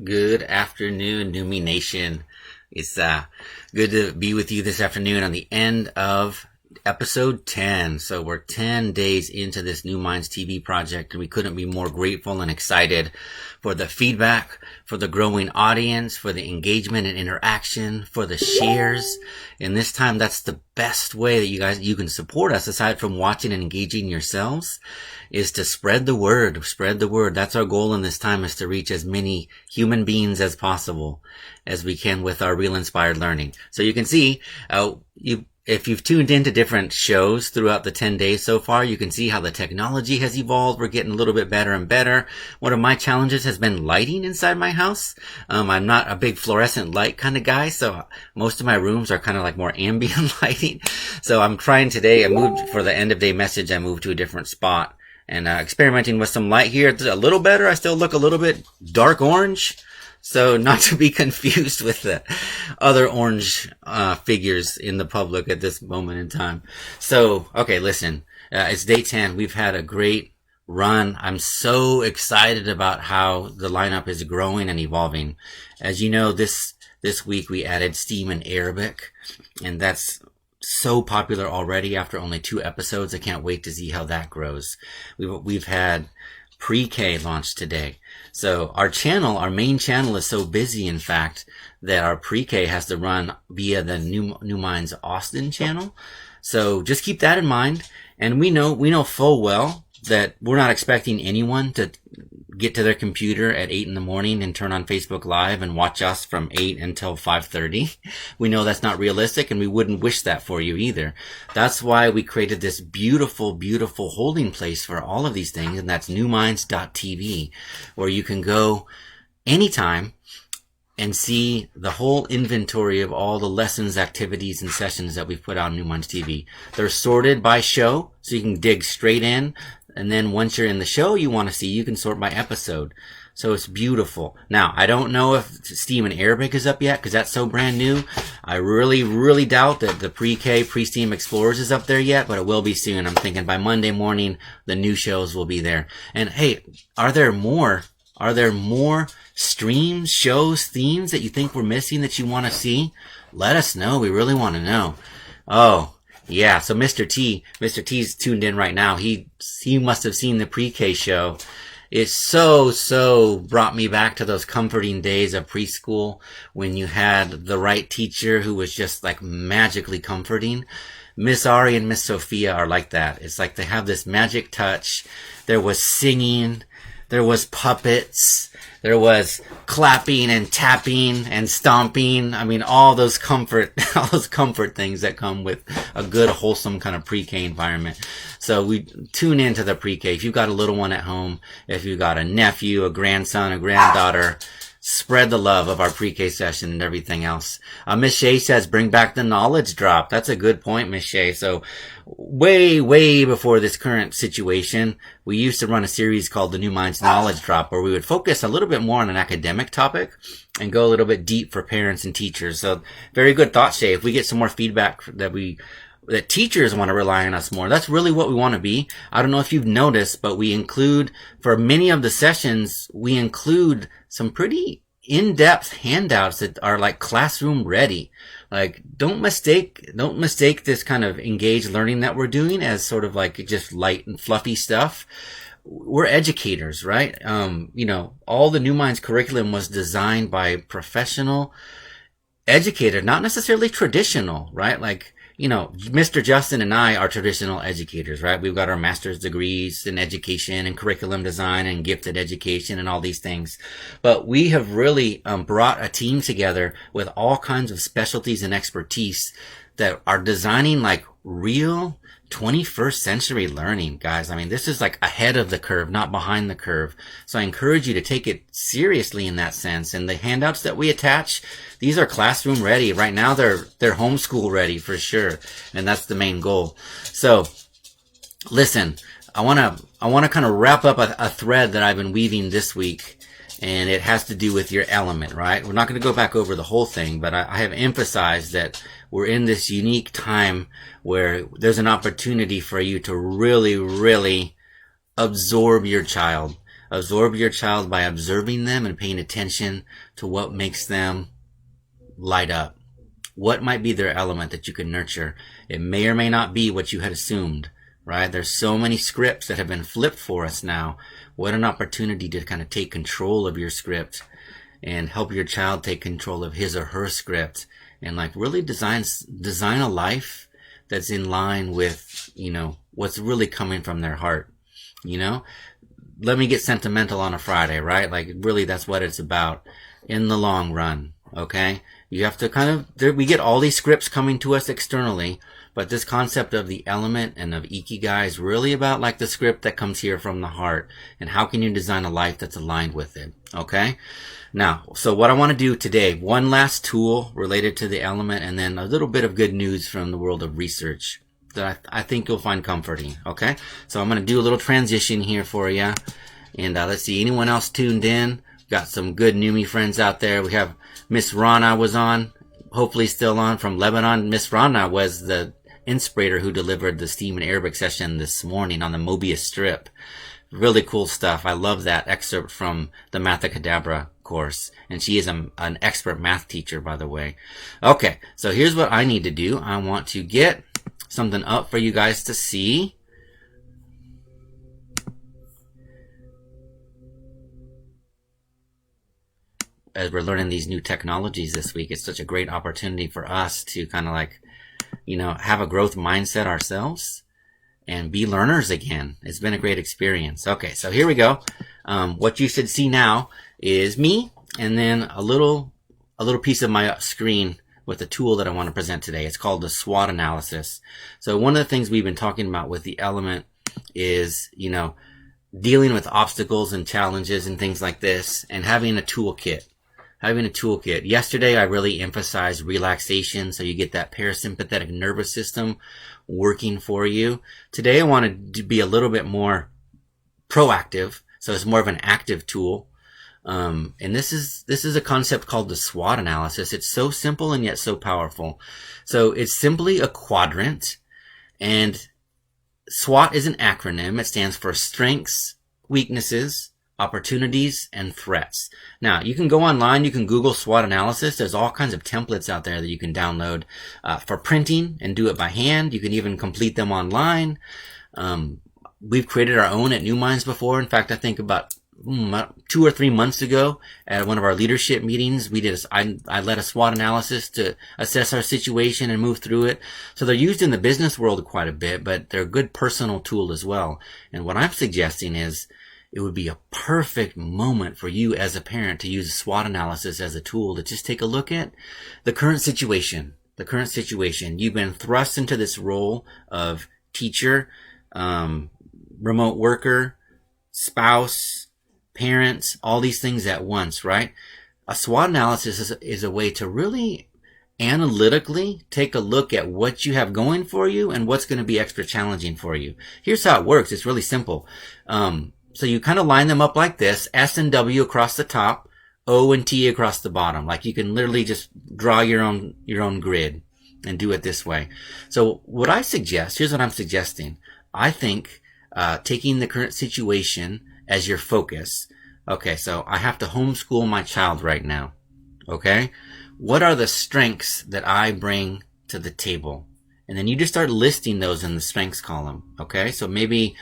Good afternoon, Numi Nation. It's good to be with you this afternoon on the end of episode 10. So we're 10 days into this New Minds TV project, and we couldn't be more grateful and excited for the feedback, for the growing audience, for the engagement and interaction, for the shares. And this time, that's the best way that you can support us, aside from watching and engaging yourselves, is to spread the word. Spread the word. That's our goal in this time, is to reach as many human beings as possible as we can with our Real Inspired Learning. So you can see, if you've tuned into different shows throughout the 10 days so far, you can see how the technology has evolved. We're getting a little bit better and better. One of my challenges has been lighting inside my house. I'm not a big fluorescent light kind of guy, so most of my rooms are kind of like more ambient lighting. So I'm trying today, I moved for the end of day message, I moved to a different spot and experimenting with some light here. It's a little better. I still look a little bit dark orange. So not to be confused with the other orange figures in the public at this moment in time. So, okay, listen, it's day 10. We've had a great run. I'm so excited about how the lineup is growing and evolving. As you know, this week we added STEAM and Arabic, and that's so popular already after only 2 episodes. I can't wait to see how that grows. We've had pre-K launched today. So our main channel is so busy, in fact, that our pre-K has to run via the New Minds Austin channel. So just keep that in mind. And we know full well that we're not expecting anyone to get to their computer at 8 in the morning and turn on Facebook Live and watch us from 8 until 5:30. We know that's not realistic, and we wouldn't wish that for you either. That's why we created this beautiful, beautiful holding place for all of these things, and that's newminds.tv, where you can go anytime and see the whole inventory of all the lessons, activities, and sessions that we've put out on New Minds TV. They're sorted by show, so you can dig straight in. And then once you're in the show you want to see, you can sort by episode. So it's beautiful. Now, I don't know if STEAM and Arabic is up yet, because that's so brand new. I really, really doubt that the pre-K, pre-STEAM Explorers is up there yet, but it will be soon. I'm thinking by Monday morning, the new shows will be there. And hey, are there more streams, shows, themes that you think we're missing that you want to see? Let us know. We really want to know. Oh, yeah, so Mr. T's tuned in right now. He must have seen the pre-K show. It so brought me back to those comforting days of preschool when you had the right teacher who was just like magically comforting. Miss Ari and Miss Sophia are like that. It's like they have this magic touch. There was singing. There was puppets. There was clapping and tapping and stomping. I mean, all those comfort things that come with a good, wholesome kind of pre-K environment. So we tune into the pre-K. If you've got a little one at home, if you've got a nephew, a grandson, a granddaughter, spread the love of our pre-K session and everything else. Miss Shea says, bring back the knowledge drop. That's a good point, Miss Shea. So way before this current situation, we used to run a series called the New Minds Knowledge Drop, where we would focus a little bit more on an academic topic and go a little bit deep for parents and teachers. So very good thought, Shay. If we get some more feedback that teachers want to rely on us more, that's really what we want to be. I don't know if you've noticed, but for many of the sessions, we include some pretty in-depth handouts that are like classroom ready. Like, don't mistake this kind of engaged learning that we're doing as sort of like just light and fluffy stuff. We're educators, right? All the New Minds curriculum was designed by professional educators, not necessarily traditional, right? Like, Mr. Justin and I are traditional educators, right? We've got our master's degrees in education and curriculum design and gifted education and all these things. But we have really brought a team together with all kinds of specialties and expertise that are designing like real 21st century learning, guys. I mean, this is like ahead of the curve, not behind the curve. So I encourage you to take it seriously in that sense. And the handouts that we attach, these are classroom ready. Right now, they're homeschool ready for sure. And that's the main goal. So listen, I want to kind of wrap up a thread that I've been weaving this week. And it has to do with your element, right? We're not going to go back over the whole thing, but I have emphasized that we're in this unique time where there's an opportunity for you to really, really absorb your child. Absorb your child by observing them and paying attention to what makes them light up. What might be their element that you can nurture? It may or may not be what you had assumed, right? There's so many scripts that have been flipped for us now. What an opportunity to kind of take control of your script and help your child take control of his or her script and like really design a life that's in line with, what's really coming from their heart, Let me get sentimental on a Friday, right? Like really that's what it's about in the long run, okay? You have to we get all these scripts coming to us externally, but this concept of the element and of Ikigai is really about like the script that comes here from the heart and how can you design a life that's aligned with it, okay? Now, so what I want to do today, one last tool related to the element and then a little bit of good news from the world of research that I think you'll find comforting, okay? So I'm going to do a little transition here for you. And let's see, anyone else tuned in? Got some good Numi friends out there. We have Miss Rana was on, hopefully still on from Lebanon. Miss Rana was the inspirator who delivered the STEAM and Arabic session this morning on the Mobius strip. Really cool stuff. I love that excerpt from the Mathacadabra course. And she is an expert math teacher, by the way. Okay, so here's what I need to do. I want to get something up for you guys to see. As we're learning these new technologies this week, it's such a great opportunity for us to kind of like, have a growth mindset ourselves and be learners again. It's been a great experience. Okay, so here we go. What you should see now is me and then a little piece of my screen with a tool that I want to present today. It's called the SWOT analysis. So one of the things we've been talking about with the element is, dealing with obstacles and challenges and things like this and having a toolkit. Yesterday, I really emphasized relaxation so you get that parasympathetic nervous system working for you. Today, I wanted to be a little bit more proactive, so it's more of an active tool. And this is a concept called the SWOT analysis. It's so simple and yet so powerful. So it's simply a quadrant, and SWOT is an acronym. It stands for strengths, weaknesses, opportunities, and threats. Now, you can go online, you can Google SWOT analysis. There's all kinds of templates out there that you can download for printing and do it by hand. You can even complete them online. We've created our own at New Minds before. In fact, I think about 2 or 3 months ago at one of our leadership meetings, I led a SWOT analysis to assess our situation and move through it. So they're used in the business world quite a bit, but they're a good personal tool as well. And what I'm suggesting is it would be a perfect moment for you as a parent to use a SWOT analysis as a tool to just take a look at the current situation. You've been thrust into this role of teacher, remote worker, spouse, parents, all these things at once, right? A SWOT analysis is a way to really analytically take a look at what you have going for you and what's going to be extra challenging for you. Here's how it works. It's really simple. So you kind of line them up like this, S and W across the top, O and T across the bottom. Like you can literally just draw your own grid and do it this way. So what I suggest, here's what I'm suggesting. I think taking the current situation as your focus. Okay, so I have to homeschool my child right now. Okay? What are the strengths that I bring to the table? And then you just start listing those in the strengths column. Okay? So maybe,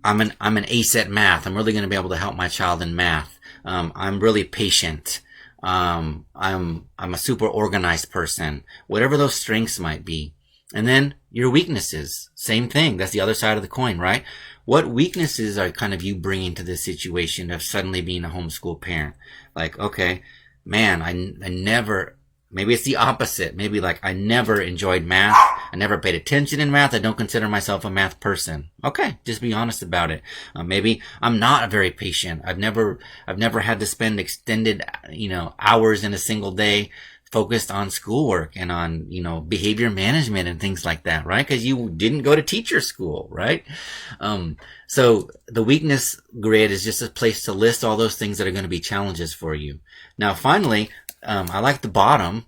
I'm an ace at math. I'm really going to be able to help my child in math. I'm really patient. I'm a super organized person. Whatever those strengths might be. And then your weaknesses. Same thing. That's the other side of the coin, right? What weaknesses are kind of you bringing to this situation of suddenly being a homeschool parent? Like, okay, man, I never, maybe it's the opposite. Maybe like I never enjoyed math. I never paid attention in math. I don't consider myself a math person. Okay, just be honest about it. Maybe I'm not very patient. I've never had to spend extended, hours in a single day focused on schoolwork and on, behavior management and things like that, right? Because you didn't go to teacher school, right? So the weakness grid is just a place to list all those things that are going to be challenges for you. Now, finally, I like the bottom,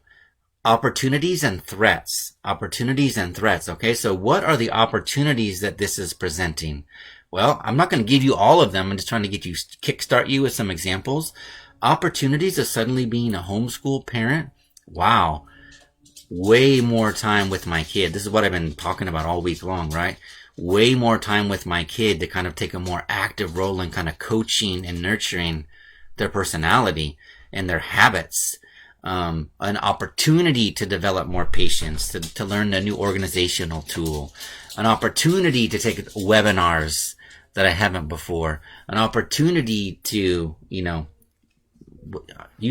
opportunities and threats. Okay, so what are the opportunities that this is presenting? Well, I'm not going to give you all of them. I'm just trying to kickstart you with some examples. Opportunities of suddenly being a homeschool parent. Wow. Way more time with my kid. This is what I've been talking about all week long, right? Way more time with my kid to kind of take a more active role in kind of coaching and nurturing their personality and their habits. An opportunity to develop more patience, to learn a new organizational tool, an opportunity to take webinars that I haven't before, an opportunity to, you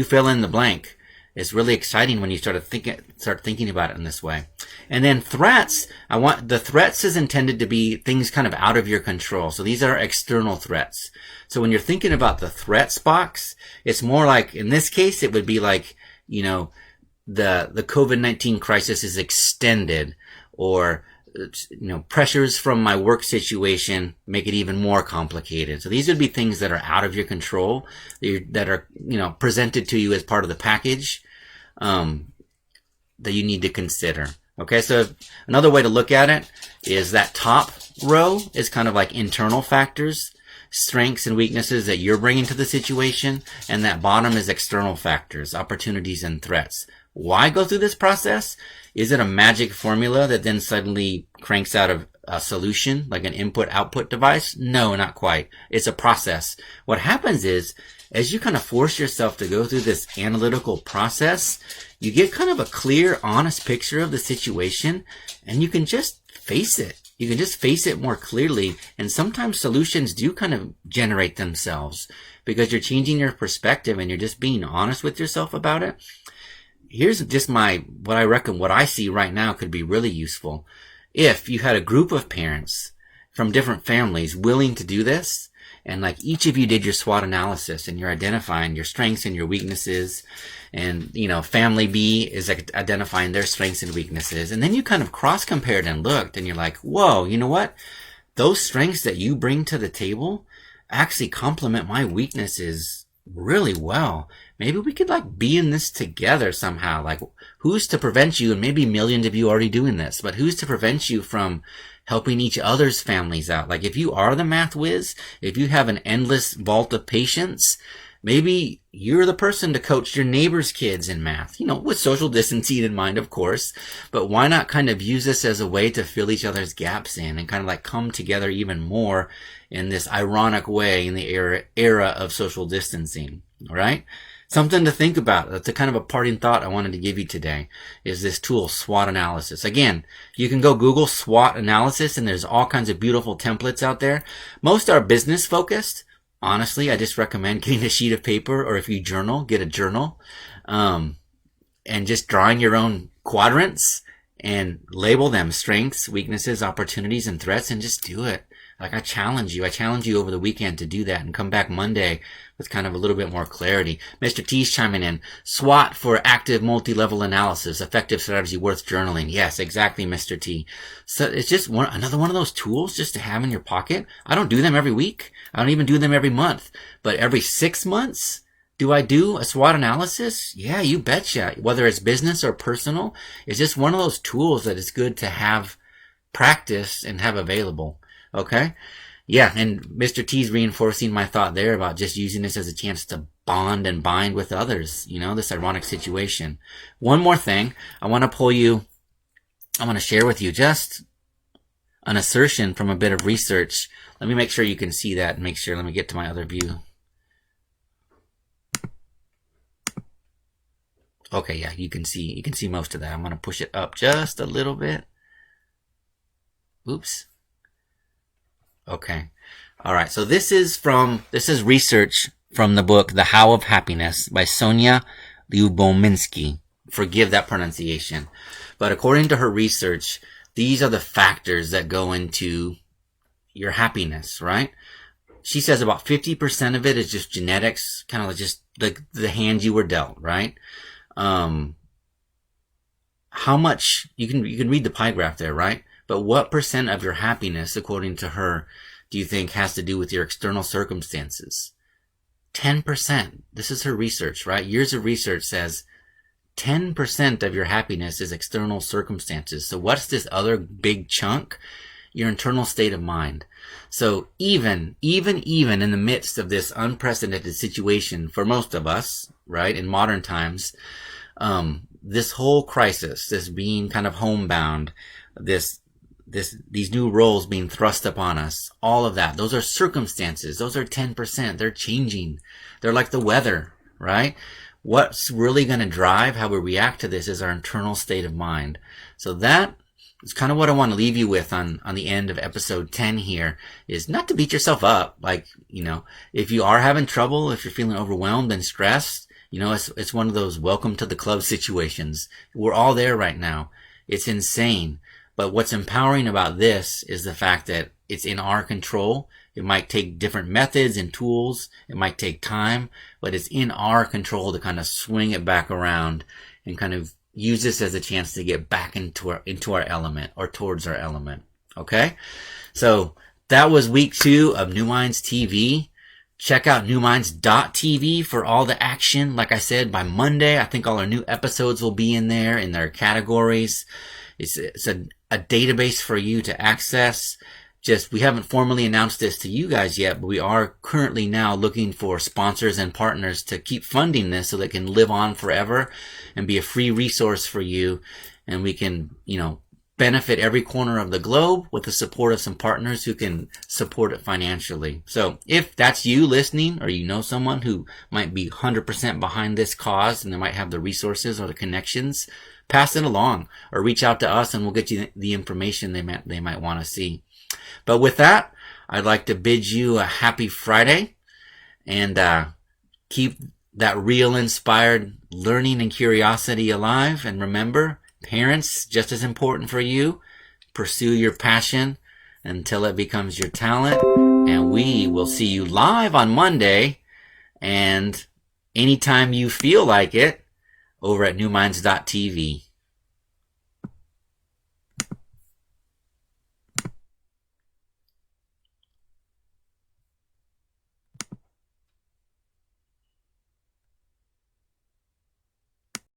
fill in the blank. It's really exciting when you start thinking about it in this way. And then threats, the threats is intended to be things kind of out of your control. So these are external threats. So when you're thinking about the threats box, it's more like, in this case, it would be like, the COVID-19 crisis is extended, or, pressures from my work situation make it even more complicated. So these would be things that are out of your control, that are, presented to you as part of the package, that you need to consider. Okay. So another way to look at it is that top row is kind of like internal factors, strengths and weaknesses that you're bringing to the situation. And that bottom is external factors, opportunities and threats. Why go through this process? Is it a magic formula that then suddenly cranks out a solution, like an input-output device? No, not quite. It's a process. What happens is, as you kind of force yourself to go through this analytical process, you get kind of a clear, honest picture of the situation, and you can just face it. You can just face it more clearly, and sometimes solutions do kind of generate themselves because you're changing your perspective and you're just being honest with yourself about it. Here's just what I reckon, what I see right now could be really useful. If you had a group of parents from different families willing to do this, and like each of you did your SWOT analysis and you're identifying your strengths and your weaknesses, and family B is identifying their strengths and weaknesses, and then you kind of cross-compared and looked and you're like, whoa, you know what? Those strengths that you bring to the table actually complement my weaknesses really well. Maybe we could be in this together somehow. Like, who's to prevent you, and maybe millions of you already doing this, but who's to prevent you from helping each other's families out? Like, if you are the math whiz, if you have an endless vault of patience, maybe you're the person to coach your neighbor's kids in math, with social distancing in mind, of course, but why not kind of use this as a way to fill each other's gaps in and kind of come together even more in this ironic way in the era of social distancing, all right? Something to think about. That's a kind of a parting thought I wanted to give you today, is this tool, SWOT analysis. Again, you can go Google SWOT analysis, and there's all kinds of beautiful templates out there. Most are business focused. Honestly, I just recommend getting a sheet of paper, or if you journal, get a journal, and just drawing your own quadrants and label them: strengths, weaknesses, opportunities, and threats, and just do it. I challenge you over the weekend to do that and come back Monday with kind of a little bit more clarity. Mr. T's chiming in. SWOT for active multi-level analysis, effective strategy worth journaling. Yes, exactly, Mr. T. So it's just another one of those tools just to have in your pocket. I don't do them every week. I don't even do them every month. But every 6 months, do I do a SWOT analysis? Yeah, you betcha. Whether it's business or personal, it's just one of those tools that is good to have practice and have available. Okay? Yeah, and Mr. T's reinforcing my thought there about just using this as a chance to bond and bind with others, this ironic situation. One more thing, I want to share with you just an assertion from a bit of research. Let me make sure you can see that and let me get to my other view. Okay, yeah, you can see most of that. I'm going to push it up just a little bit. Oops. Okay. All right. So this is research from the book, The How of Happiness by Sonia Lyubomirsky. Forgive that pronunciation. But according to her research, these are the factors that go into your happiness, right? She says about 50% of it is just genetics, kind of just the hand you were dealt, right? How much, you can read the pie graph there, right? But what percent of your happiness, according to her, do you think has to do with your external circumstances? 10%. This is her research, right? Years of research says 10% of your happiness is external circumstances. So what's this other big chunk? your internal state of mind. So even in the midst of this unprecedented situation for most of us, right, in modern times, this whole crisis, this being kind of homebound, these new roles being thrust upon us, all of that, those are circumstances. Those are 10%. They're changing. They're like the weather, right? What's really going to drive how we react to this is our internal state of mind. So that is kind of what I want to leave you with on the end of episode 10 here, is not to beat yourself up. Like, if you are having trouble, if you're feeling overwhelmed and stressed, it's one of those welcome to the club situations. We're all there right now. It's insane. But what's empowering about this is the fact that it's in our control. It might take different methods and tools. It might take time, but it's in our control to kind of swing it back around and kind of use this as a chance to get back into our element, or towards our element. Okay? So that was week 2 of New Minds TV. Check out newminds.tv for all the action. Like I said, by Monday, I think all our new episodes will be in there in their categories. It's a database for you to access. We haven't formally announced this to you guys yet, but we are currently now looking for sponsors and partners to keep funding this so that it can live on forever and be a free resource for you. And we can, benefit every corner of the globe with the support of some partners who can support it financially. So if that's you listening, or someone who might be 100% behind this cause and they might have the resources or the connections, pass it along or reach out to us and we'll get you the information they might want to see. But with that, I'd like to bid you a happy Friday, and keep that real inspired learning and curiosity alive. And remember, parents, just as important for you, pursue your passion until it becomes your talent. And we will see you live on Monday, and anytime you feel like it, over at newminds.tv.